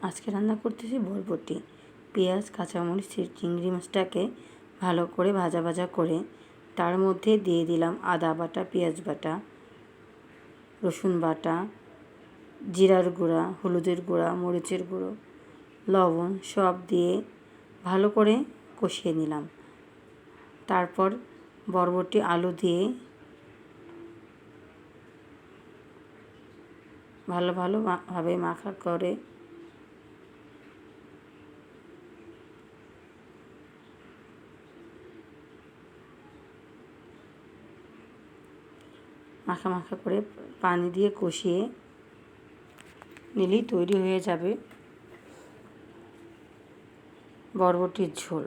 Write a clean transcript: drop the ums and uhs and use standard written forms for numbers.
আজকে রান্না করতেছি বরবটি। পেঁয়াজ, কাঁচামরিচ, চিংড়ি মাছটাকে ভালো করে ভাজা ভাজা করে তার মধ্যে দিয়ে দিলাম আদা বাটা, পেঁয়াজ বাটা, রসুন বাটা, জিরার গুঁড়া, হলুদের গুঁড়া, মরিচের গুঁড়ো, লবণ সব দিয়ে ভালো করে কষিয়ে নিলাম। তারপর বরবটি আলু দিয়ে ভালোভাবে মাখা করে মাখা করে পানি দিয়ে কষিয়ে নিলেই তৈরি হয়ে যাবে বরবটির ঝোল।